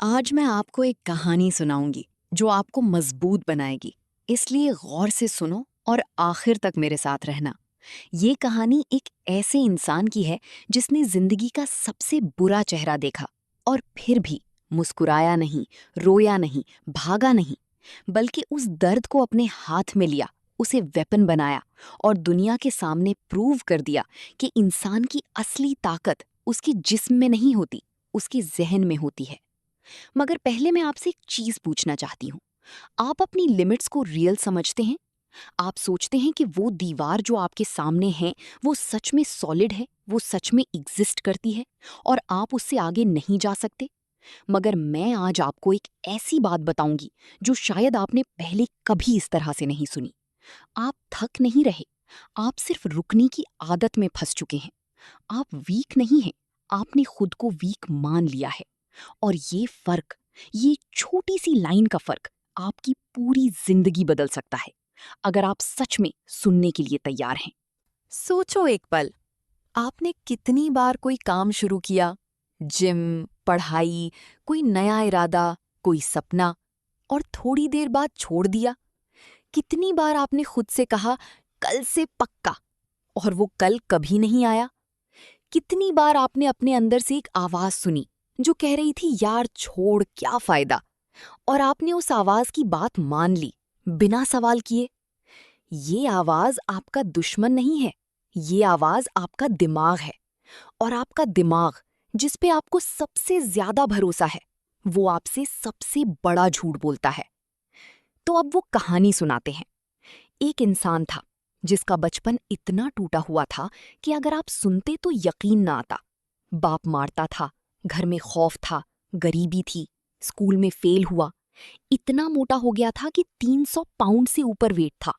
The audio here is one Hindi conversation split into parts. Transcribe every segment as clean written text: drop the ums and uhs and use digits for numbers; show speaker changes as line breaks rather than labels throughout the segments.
आज मैं आपको एक कहानी सुनाऊंगी जो आपको मजबूत बनाएगी। इसलिए गौर से सुनो और आखिर तक मेरे साथ रहना। ये कहानी एक ऐसे इंसान की है जिसने जिंदगी का सबसे बुरा चेहरा देखा और फिर भी मुस्कुराया नहीं, रोया नहीं, भागा नहीं, बल्कि उस दर्द को अपने हाथ में लिया, उसे वेपन बनाया और दुनिया के सामने प्रूव कर दिया कि इंसान की असली ताकत उसके जिस्म में नहीं होती, उसके जहन में होती है। मगर पहले मैं आपसे एक चीज पूछना चाहती हूँ। आप अपनी लिमिट्स को रियल समझते हैं? आप सोचते हैं कि वो दीवार जो आपके सामने है वो सच में सॉलिड है, वो सच में एग्जिस्ट करती है और आप उससे आगे नहीं जा सकते? मगर मैं आज आपको एक ऐसी बात बताऊंगी जो शायद आपने पहले कभी इस तरह से नहीं सुनी। आप थक नहीं रहे, आप सिर्फ रुकने की आदत में फंस चुके हैं। आप वीक नहीं हैं, आपने खुद को वीक मान लिया है। और ये फर्क, ये छोटी सी लाइन का फर्क आपकी पूरी जिंदगी बदल सकता है, अगर आप सच में सुनने के लिए तैयार हैं। सोचो एक पल, आपने कितनी बार कोई काम शुरू किया, जिम, पढ़ाई, कोई नया इरादा, कोई सपना, और थोड़ी देर बाद छोड़ दिया। कितनी बार आपने खुद से कहा कल से पक्का, और वो कल कभी नहीं आया। कितनी बार आपने अपने अंदर से एक आवाज सुनी जो कह रही थी यार छोड़, क्या फायदा, और आपने उस आवाज की बात मान ली बिना सवाल किए। ये आवाज आपका दुश्मन नहीं है, ये आवाज आपका दिमाग है। और आपका दिमाग, जिस पे आपको सबसे ज्यादा भरोसा है, वो आपसे सबसे बड़ा झूठ बोलता है। तो अब वो कहानी सुनाते हैं। एक इंसान था जिसका बचपन इतना टूटा हुआ था कि अगर आप सुनते तो यकीन ना आता। बाप मारता था, घर में खौफ था, गरीबी थी, स्कूल में फेल हुआ, इतना मोटा हो गया था कि 300 पाउंड से ऊपर वेट था।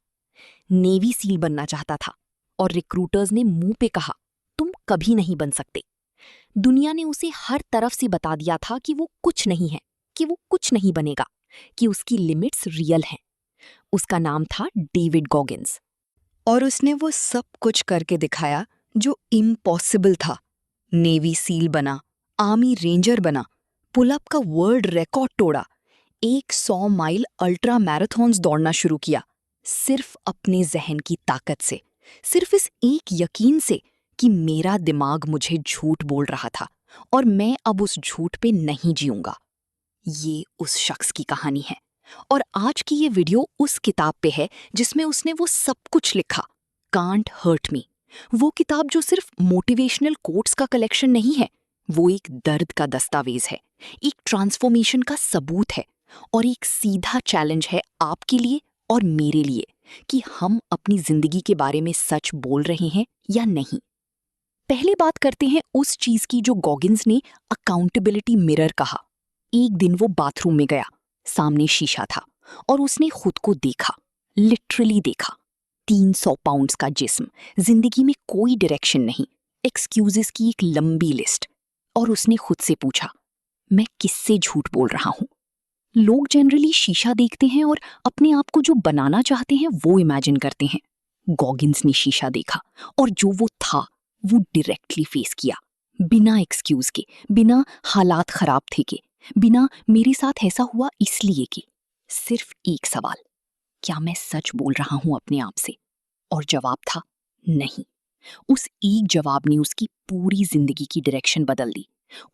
नेवी सील बनना चाहता था और रिक्रूटर्स ने मुंह पे कहा तुम कभी नहीं बन सकते। दुनिया ने उसे हर तरफ से बता दिया था कि वो कुछ नहीं है, कि वो कुछ नहीं बनेगा, कि उसकी लिमिट्स रियल हैं। उसका नाम था डेविड गॉगिन्स। और उसने वो सब कुछ करके दिखाया जो इम्पॉसिबल था। नेवी सील बना, आर्मी रेंजर बना, पुलअप का वर्ल्ड रिकॉर्ड तोड़ा, 100 माइल अल्ट्रा मैराथन्स दौड़ना शुरू किया, सिर्फ अपने जहन की ताकत से, सिर्फ इस एक यकीन से कि मेरा दिमाग मुझे झूठ बोल रहा था और मैं अब उस झूठ पे नहीं जीऊंगा। ये उस शख्स की कहानी है। और आज की ये वीडियो उस किताब पे है जिसमें उसने वो सब कुछ लिखा, कांट हर्ट मी। वो किताब जो सिर्फ मोटिवेशनल कोट्स का कलेक्शन नहीं है, वो एक दर्द का दस्तावेज है, एक ट्रांसफॉर्मेशन का सबूत है, और एक सीधा चैलेंज है आपके लिए और मेरे लिए कि हम अपनी जिंदगी के बारे में सच बोल रहे हैं या नहीं। पहले बात करते हैं उस चीज की जो गॉगिन्स ने अकाउंटेबिलिटी मिरर कहा। एक दिन वो बाथरूम में गया, सामने शीशा था और उसने खुद को देखा, लिटरली देखा। 300 पाउंड्स का जिस्म, जिंदगी में कोई डायरेक्शन नहीं, एक्सक्यूजेस की एक लंबी लिस्ट। और उसने खुद से पूछा, मैं किससे झूठ बोल रहा हूं? लोग जनरली शीशा देखते हैं और अपने आप को जो बनाना चाहते हैं वो इमेजिन करते हैं। गॉगिन्स ने शीशा देखा और जो वो था वो डायरेक्टली फेस किया, बिना एक्सक्यूज के, बिना हालात खराब थे के, बिना मेरे साथ ऐसा हुआ इसलिए कि। सिर्फ एक सवाल, क्या मैं सच बोल रहा हूं अपने आप से? और जवाब था नहीं। उस एक जवाब ने उसकी पूरी जिंदगी की डायरेक्शन बदल दी।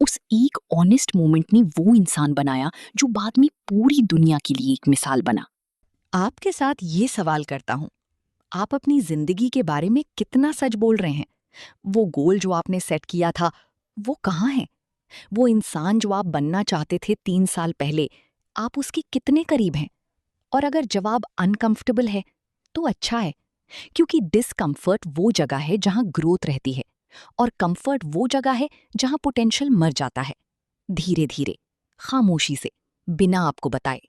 उस एक ऑनेस्ट मोमेंट ने वो इंसान बनाया जो बाद में पूरी दुनिया के लिए एक मिसाल बना। आपके साथ ये सवाल करता हूं, आप अपनी जिंदगी के बारे में कितना सच बोल रहे हैं? वो गोल जो आपने सेट किया था, वो कहाँ है? वो इंसान जो आप बनना चाहते थे 3 साल पहले, आप उसके कितने करीब हैं? और अगर जवाब अनकंफर्टेबल है, तो अच्छा है, क्योंकि डिस्कम्फर्ट वो जगह है जहां ग्रोथ रहती है, और कंफर्ट वो जगह है जहां पोटेंशियल मर जाता है। धीरे धीरे, खामोशी से, बिना आपको बताए।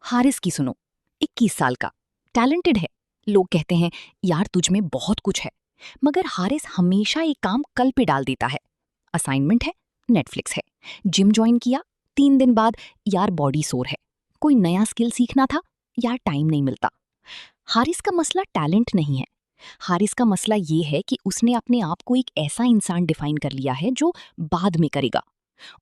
हारिस की सुनो, 21 साल का, टैलेंटेड है। लोग कहते हैं यार तुझ में बहुत कुछ है, मगर हारिस हमेशा एक काम कल पे डाल देता है। असाइनमेंट है, नेटफ्लिक्स है, जिम ज्वाइन किया, 3 दिन बाद यार बॉडी सोर है, कोई नया स्किल सीखना था, यार टाइम नहीं मिलता। हारिस का मसला टैलेंट नहीं है, हारिस का मसला ये है कि उसने अपने आप को एक ऐसा इंसान डिफाइन कर लिया है जो बाद में करेगा।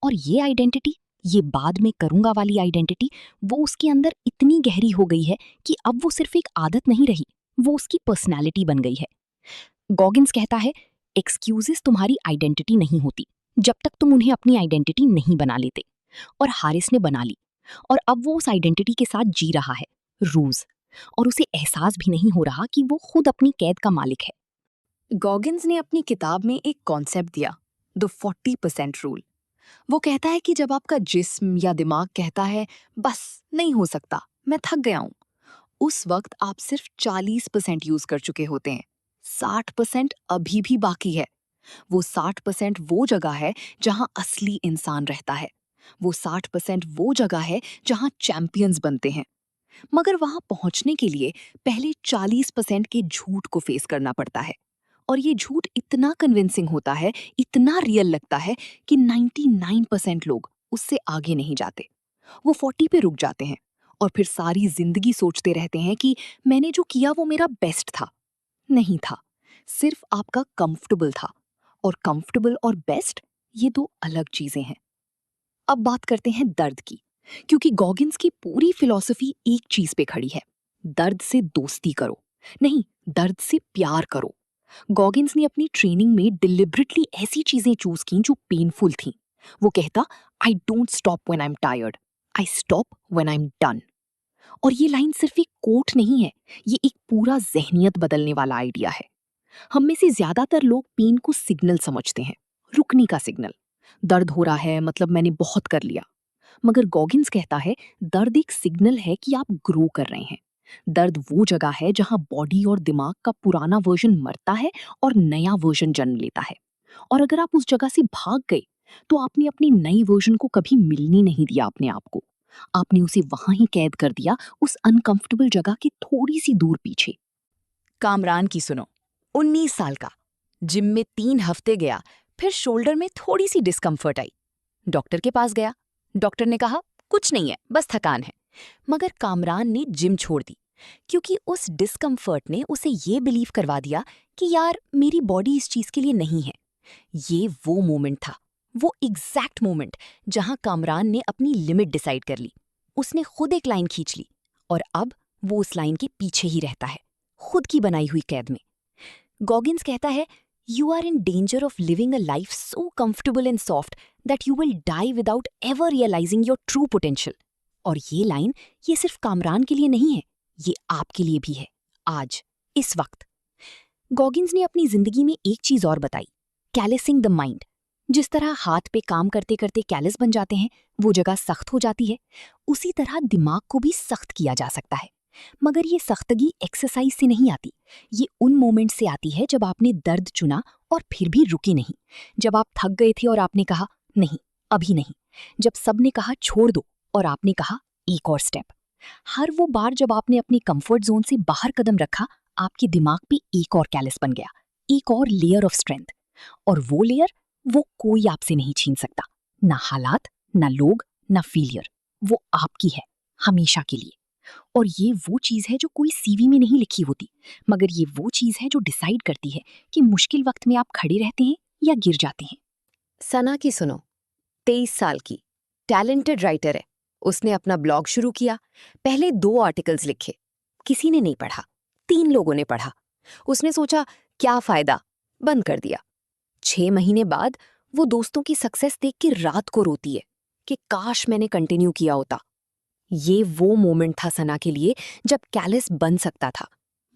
और ये आइडेंटिटी ये बाद में करूंगा वाली आइडेंटिटी वो उसके अंदर इतनी गहरी हो गई है कि अब वो सिर्फ एक आदत नहीं रही, वो उसकी पर्सनैलिटी बन गई है। गॉगिन्स कहता है, एक्सक्यूजेस तुम्हारी आइडेंटिटी नहीं होती जब तक तुम उन्हें अपनी आइडेंटिटी नहीं बना लेते। और हारिस ने बना ली, और अब वो उस आइडेंटिटी के साथ जी रहा है, रोज। और उसे एहसास भी नहीं हो रहा कि वो खुद अपनी कैद का मालिक है। गॉगिन्स ने अपनी किताब में एक कॉन्सेप्ट दिया, द 40% रूल। वो कहता है कि जब आपका जिस्म या दिमाग कहता है बस नहीं हो सकता, मैं थक गया हूं, उस वक्त आप सिर्फ 40% यूज कर चुके होते हैं। 60% अभी भी बाकी है। वो 60% वो जगह है जहां असली इंसान रहता है। वो 60% वो जगह है जहां चैंपियंस बनते हैं। मगर वहां पहुंचने के लिए पहले 40% के झूठ को फेस करना पड़ता है। और ये झूठ इतना कन्विंसिंग होता है, इतना रियल लगता है कि 99% लोग उससे आगे नहीं जाते। वो 40 पे रुक जाते हैं और फिर सारी जिंदगी सोचते रहते हैं कि मैंने जो किया वो मेरा बेस्ट था। नहीं था, सिर्फ आपका कंफर्टेबल था। और कंफर्टेबल और बेस्ट, ये दो अलग चीजें हैं। अब बात करते हैं दर्द की, क्योंकि गॉगिन्स की पूरी फिलॉसफी एक चीज पे खड़ी है, दर्द से दोस्ती करो, नहीं, दर्द से प्यार करो। गॉगिन्स ने अपनी ट्रेनिंग में डिलिबरेटली ऐसी चीजें चूज की जो पेनफुल थीं। वो कहता, I don't stop when I am tired, I stop when I am done. और ये लाइन सिर्फ एक कोट नहीं है, ये एक पूरा जहनियत बदलने वाला आइडिया है। हम में से ज्यादातर लोग पेन को सिग्नल समझते हैं, रुकने का सिग्नल। दर्द हो रहा है मतलब मैंने बहुत कर लिया। मगर गॉगिन्स कहता है, दर्द एक सिग्नल है कि आप ग्रो कर रहे हैं। दर्द वो जगह है जहां बॉडी और दिमाग का पुराना वर्जन मरता है और नया वर्जन जन्म लेता है। और अगर आप उस जगह से भाग गए तो आपने अपनी नई वर्जन को कभी मिलने नहीं दिया अपने आप को। आपने उसे वहां ही कैद कर दिया, उस अनकंफर्टेबल जगह के थोड़ी सी दूर पीछे। कामरान की सुनो, 19 साल का, जिम में 3 हफ्ते गया, फिर शोल्डर में थोड़ी सी डिस्कम्फर्ट आई। डॉक्टर के पास गया, डॉक्टर ने कहा कुछ नहीं है, बस थकान है। मगर कामरान ने जिम छोड़ दी, क्योंकि उस डिस्कम्फर्ट ने उसे ये बिलीव करवा दिया कि यार मेरी बॉडी इस चीज के लिए नहीं है। ये वो मोमेंट था, वो एग्जैक्ट मोमेंट जहां कामरान ने अपनी लिमिट डिसाइड कर ली। उसने खुद एक लाइन खींच ली, और अब वो उस लाइन के पीछे ही रहता है, खुद की बनाई हुई कैद में। गॉगिन्स कहता है, you are in danger of living a life so comfortable and soft that you will die without ever realising your true potential. और ये लाइन, ये सिर्फ कामरान के लिए नहीं है, ये आपके लिए भी है, आज, इस वक्त। गॉगिन्स ने अपनी जिंदगी में एक चीज और बताई, कैलेसिंग द माइंड। जिस तरह हाथ पे काम करते करते कैलस बन जाते हैं, वो जगह सख्त हो जाती है, उसी तरह दिमाग को भी सख्त किया जा सकता है। मगर ये सख्तगी एक्सरसाइज से नहीं आती, ये उन मोमेंट से आती है जब आपने दर्द चुना और फिर भी रुके नहीं। जब आप थक गए थे और आपने कहा नहीं, अभी नहीं। जब सबने कहा छोड़ दो और आपने कहा एक और स्टेप। हर वो बार जब आपने अपनी कंफर्ट जोन से बाहर कदम रखा, आपके दिमाग पे एक और कैलस बन गया, एक और लेयर ऑफ स्ट्रेंथ। और वो लेयर, वो कोई आपसे नहीं छीन सकता, ना हालात, ना लोग, ना फेलियर। वो आपकी है, हमेशा के लिए। और ये वो चीज है जो कोई सीवी में नहीं लिखी होती, मगर ये वो चीज है जो डिसाइड करती है कि मुश्किल वक्त में आप खड़े रहते हैं या गिर जाते हैं। सना की सुनो, 23 साल की, टैलेंटेड राइटर है। उसने अपना ब्लॉग शुरू किया, पहले 2 आर्टिकल्स लिखे, किसी ने नहीं पढ़ा, 3 लोगों ने पढ़ा। उसने सोचा क्या फायदा, बंद कर दिया। 6 महीने बाद वो दोस्तों की सक्सेस देख के रात को रोती है कि काश मैंने कंटिन्यू किया होता। ये वो मोमेंट था सना के लिए जब कैलिस बन सकता था,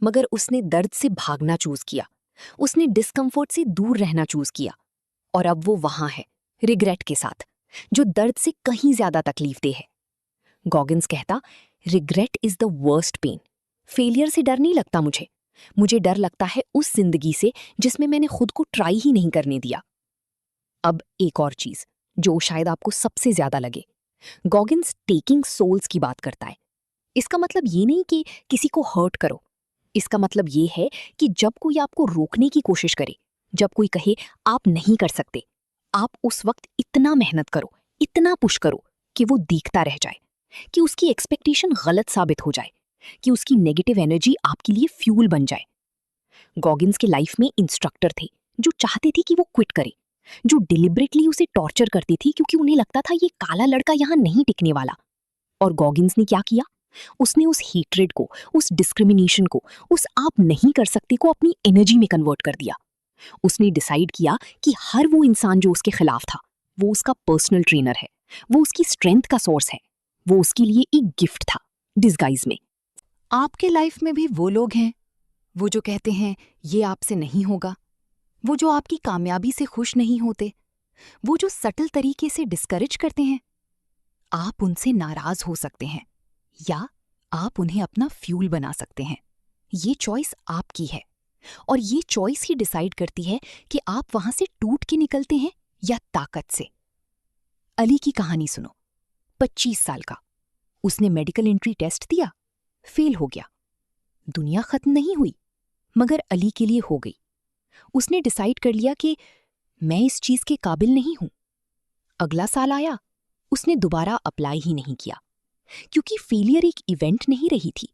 मगर उसने दर्द से भागना चूज किया, उसने डिस्कम्फर्ट से दूर रहना चूज किया। और अब वो वहां है, रिग्रेट के साथ, जो दर्द से कहीं ज्यादा तकलीफदेह है। गॉगिन्स कहता, regret is the worst pain. Failure से डर नहीं लगता मुझे डर लगता है उस जिंदगी से जिसमें मैंने खुद को ट्राई ही नहीं करने दिया। अब एक और चीज जो शायद आपको सबसे ज्यादा लगे, गॉगिन्स टेकिंग सोल्स की बात करता है। इसका मतलब ये नहीं कि किसी को हर्ट करो, इसका मतलब ये है कि जब कोई आपको रोकने की कोशिश करे, जब कोई कहे आप नहीं कर सकते, आप उस वक्त इतना मेहनत करो, इतना पुश करो कि वो देखता रह जाए, कि उसकी एक्सपेक्टेशन गलत साबित हो जाए, कि उसकी नेगेटिव एनर्जी आपके लिए फ्यूल बन जाए। गॉगिन्स के लाइफ में इंस्ट्रक्टर थे जो चाहते थे कि वो क्विट करे,
जो डिलिबरेटली उसे टॉर्चर करती थी क्योंकि उन्हें लगता था ये काला लड़का यहाँ नहीं टिकने वाला। और गॉगिन्स ने क्या किया? उसने उस हेट्रेड को, उस डिस्क्रिमिनेशन को, उस आप नहीं कर सकते को अपनी एनर्जी में कन्वर्ट कर दिया। उसने डिसाइड किया कि हर वो इंसान जो उसके खिलाफ था, वो उसका पर्सनल ट्रेनर है, वो उसकी स्ट्रेंथ का सोर्स है, वो उसके लिए एक गिफ्ट था डिस्गाइज में।
आपके लाइफ में भी वो लोग हैं, वो जो कहते हैं ये आपसे नहीं होगा, वो जो आपकी कामयाबी से खुश नहीं होते, वो जो सटल तरीके से डिस्करेज करते हैं। आप उनसे नाराज हो सकते हैं या आप उन्हें अपना फ्यूल बना सकते हैं। ये चॉइस आपकी है और ये चॉइस ही डिसाइड करती है कि आप वहां से टूट के निकलते हैं या ताकत से। अली की कहानी सुनो। 25 साल का, उसने मेडिकल एंट्री टेस्ट दिया, फेल हो गया। दुनिया खत्म नहीं हुई, मगर अली के लिए हो गई। उसने डिसाइड कर लिया कि मैं इस चीज के काबिल नहीं हूं। अगला साल आया, उसने दोबारा अप्लाई ही नहीं किया, क्योंकि फेलियर एक इवेंट नहीं रही थी,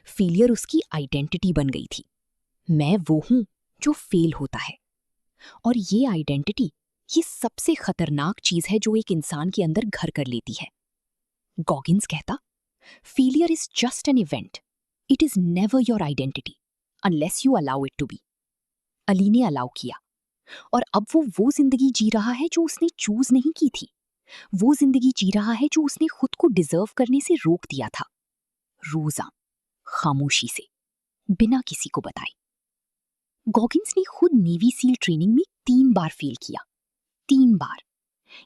फेलियर उसकी आइडेंटिटी बन गई थी। मैं वो हूं जो फेल होता है। और ये आइडेंटिटी, ये सबसे खतरनाक चीज है जो एक इंसान के अंदर घर कर लेती है। गॉगिन्स कहता, failure is just an event, it is never your identity unless you allow it to be. Ali ने अलाउ किया और अब वो जिंदगी जी रहा है जो उसने चूज नहीं की थी। वो जिंदगी जी रहा है जो उसने खुद को डिजर्व करने से रोक दिया था। रोजा, खामोशी से, बिना किसी को बताए। गॉगिन्स ने खुद नेवी सील ट्रेनिंग में 3 बार फेल किया। 3 बार।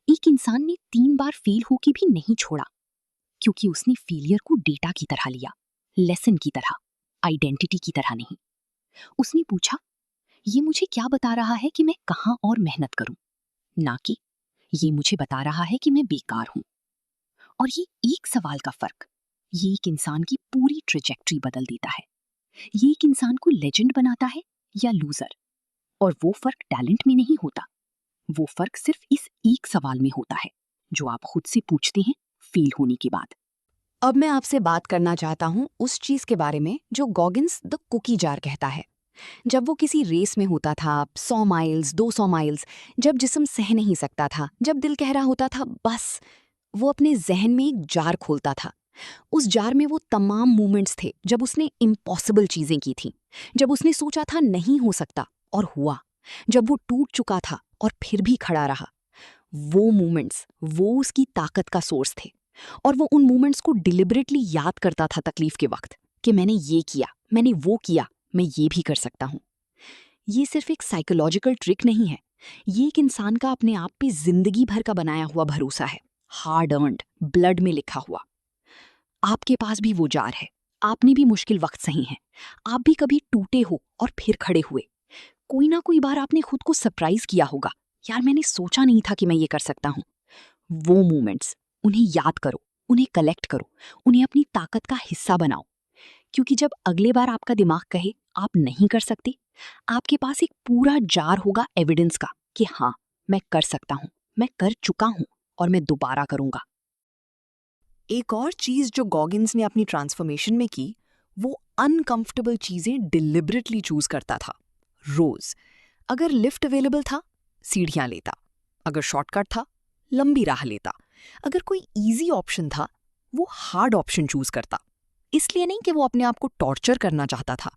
एक इंसान ने 3 बार फेल होके भी नहीं छोड़ा, क्योंकि उसने फेलियर को डेटा की तरह लिया, लेसन की तरह, आइडेंटिटी की तरह नहीं। उसने पूछा, ये मुझे क्या बता रहा है कि मैं कहां और मेहनत करूं, ना कि ये मुझे बता रहा है कि मैं बेकार हूं। और ये एक सवाल का फर्क, ये एक इंसान की पूरी ट्रेजेक्ट्री बदल देता है। ये एक इंसान को लेजेंड बनाता है या लूजर। और वो फर्क टैलेंट में नहीं होता, वो फर्क सिर्फ इस एक सवाल में होता है जो आप खुद से पूछते हैं फेल होने के बाद। अब मैं आपसे बात करना चाहता हूं उस चीज के बारे में जो गॉगिन्स द कुकी जार कहता है। जब वो किसी रेस में होता था, 100 माइल्स, 200 माइल्स, जब जिस्म सह नहीं सकता था, जब दिल कह रहा होता था बस, वो अपने जहन में एक जार खोलता था। उस जार में वो तमाम मोमेंट्स थे जब उसने इम्पॉसिबल चीजें की थी, जब उसने सोचा था नहीं हो सकता और हुआ, जब वो टूट चुका था और फिर भी खड़ा रहा। वो मोमेंट्स, वो उसकी ताकत का सोर्स थे। और वो उन मोमेंट्स को डिलिबरेटली याद करता था तकलीफ के वक्त कि मैंने ये किया, मैंने वो किया, मैं ये भी कर सकता हूं। ये सिर्फ एक साइकोलॉजिकल ट्रिक नहीं है, ये एक इंसान का अपने आप पे जिंदगी भर का बनाया हुआ भरोसा है, हार्ड अर्न्ड, ब्लड में लिखा हुआ। आपके पास भी वो जार है, आपने भी मुश्किल वक्त सही हैं, आप भी कभी टूटे हो और फिर खड़े हुए। कोई ना कोई बार आपने खुद को सरप्राइज किया होगा, यार मैंने सोचा नहीं था कि मैं ये कर सकता हूं। वो मोमेंट्स, उन्हें याद करो, उन्हें कलेक्ट करो, उन्हें अपनी ताकत का हिस्सा बनाओ। क्योंकि जब अगले बार आपका दिमाग कहे आप नहीं कर सकते, आपके पास एक पूरा जार होगा एविडेंस का कि हाँ, मैं कर सकता हूं, मैं कर चुका हूं और मैं दोबारा करूंगा। एक और चीज जो गॉगिन्स ने अपनी ट्रांसफॉर्मेशन में की, वो अनकंफर्टेबल चीजें डिलिबरेटली चूज करता था। रोज अगर लिफ्ट अवेलेबल था, सीढ़ियां लेता। अगर शॉर्टकट था, लंबी राह लेता। अगर कोई इजी ऑप्शन था, वो हार्ड ऑप्शन चूज करता। इसलिए नहीं कि वो अपने आप को टॉर्चर करना चाहता था,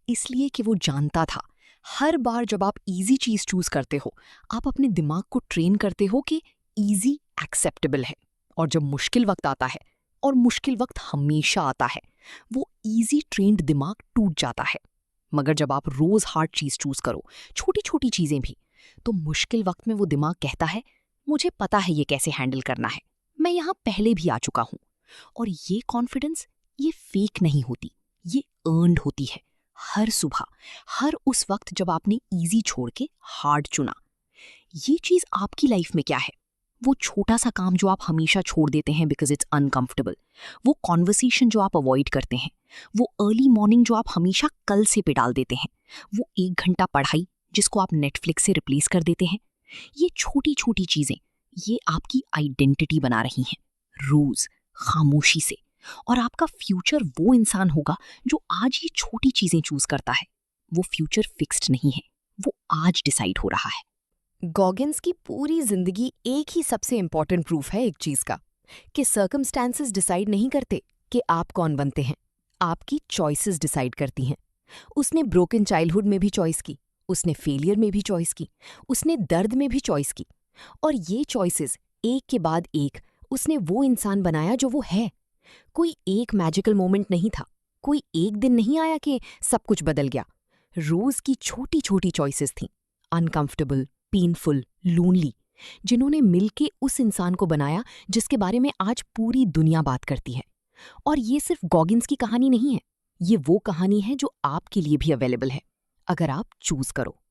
इसलिए कि वो जानता था हर बार जब आप इजी चीज चूज करते हो, आप अपने दिमाग को ट्रेन करते हो कि इजी एक्सेप्टेबल है। और जब मुश्किल वक्त आता है, और मुश्किल वक्त हमेशा आता है, वो इजी ट्रेन्ड दिमाग टूट जाता है। मगर जब आप रोज हार्ड चीज चूज करो, छोटी छोटी चीजें भी, तो मुश्किल वक्त में वो दिमाग कहता है मुझे पता है ये कैसे हैंडल करना है, मैं यहां पहले भी आ चुका हूं। और ये कॉन्फिडेंस, ये फेक नहीं होती, ये अर्न्ड होती है। हर सुबह, हर उस वक्त जब आपने इजी छोड़ के हार्ड चुना। ये चीज आपकी लाइफ में क्या है? वो छोटा सा काम जो आप हमेशा छोड़ देते हैं बिकॉज इट्स अनकंफर्टेबल, वो कॉन्वर्सेशन जो आप अवॉइड करते हैं, वो अर्ली मॉर्निंग जो आप हमेशा कल से पे डाल देते हैं, वो 1 घंटा पढ़ाई जिसको आप नेटफ्लिक्स से रिप्लेस कर देते हैं। ये छोटी छोटी चीजें, ये आपकी आइडेंटिटी बना रही हैं, रोज, खामोशी से। और आपका फ्यूचर वो इंसान होगा जो आज ये छोटी चीजें चूज करता है। वो फ्यूचर फिक्स्ड नहीं है, वो आज डिसाइड हो रहा है।
गॉगिन्स की पूरी जिंदगी एक ही सबसे इंपॉर्टेंट प्रूफ है एक चीज का, कि सर्कमस्टेंसेस डिसाइड नहीं करते कि आप कौन बनते हैं, आपकी चॉइसेस डिसाइड करती हैं। उसने ब्रोकन चाइल्डहुड में भी चॉइस की, उसने फेलियर में भी चॉइस की, उसने दर्द में भी चॉइस की, और ये चॉइसेस एक के बाद एक उसने वो इंसान बनाया जो वो है। कोई एक मैजिकल मोमेंट नहीं था, कोई एक दिन नहीं आया कि सब कुछ बदल गया। रोज की छोटी छोटी चॉइसेस थीं, अनकंफर्टेबल, पेनफुल, लोनली, जिन्होंने मिलके उस इंसान को बनाया जिसके बारे में आज पूरी दुनिया बात करती है। और ये सिर्फ गॉगिन्स की कहानी नहीं है, ये वो कहानी है जो आपके लिए भी अवेलेबल है, अगर आप चूज करो।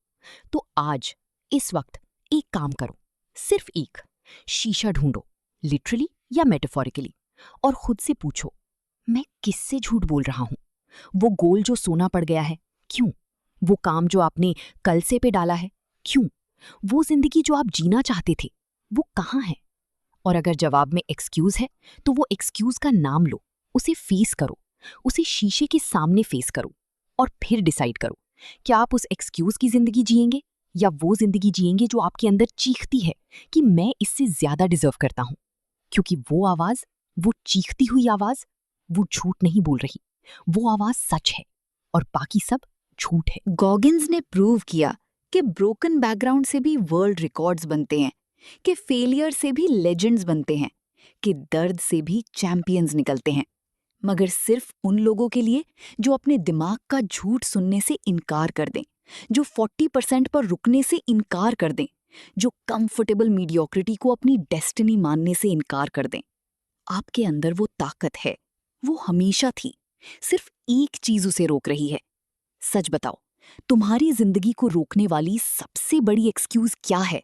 तो आज, इस वक्त, एक काम करो, सिर्फ एक शीशा ढूंढो, लिटरली या मेटाफोरिकली, और खुद से पूछो, मैं किससे झूठ बोल रहा हूं? वो गोल जो सोना पड़ गया है, क्यों? वो काम जो आपने कल से पे डाला है, क्यों? वो जिंदगी जो आप जीना चाहते थे, वो कहाँ है? और अगर जवाब में एक्सक्यूज है, तो वो एक्सक्यूज का नाम लो, उसे फेस करो, उसे शीशे के सामने फेस करो, और फिर डिसाइड करो, क्या आप उस एक्सक्यूज की जिंदगी जिएंगे या वो जिंदगी जिएंगे जो आपके अंदर चीखती है कि मैं इससे ज्यादा डिजर्व करता हूं। क्योंकि वो आवाज, वो चीखती हुई आवाज, वो झूठ नहीं बोल रही, वो आवाज सच है, और बाकी सब झूठ है।
गॉगिन्स ने प्रूव किया कि ब्रोकन बैकग्राउंड से भी वर्ल्ड रिकॉर्ड्स बनते हैं, कि फेलियर से भी लेजेंड्स बनते हैं, कि दर्द से भी चैंपियंस निकलते हैं, मगर सिर्फ उन लोगों के लिए जो अपने दिमाग का झूठ सुनने से इनकार कर दें, जो 40% पर रुकने से इनकार कर दें, जो कंफर्टेबल मीडियोक्रिटी को अपनी डेस्टिनी मानने से इनकार कर दें। आपके अंदर वो ताकत है, वो हमेशा थी, सिर्फ एक चीज उसे रोक रही है। सच बताओ, तुम्हारी जिंदगी को रोकने वाली सबसे बड़ी एक्सक्यूज क्या है?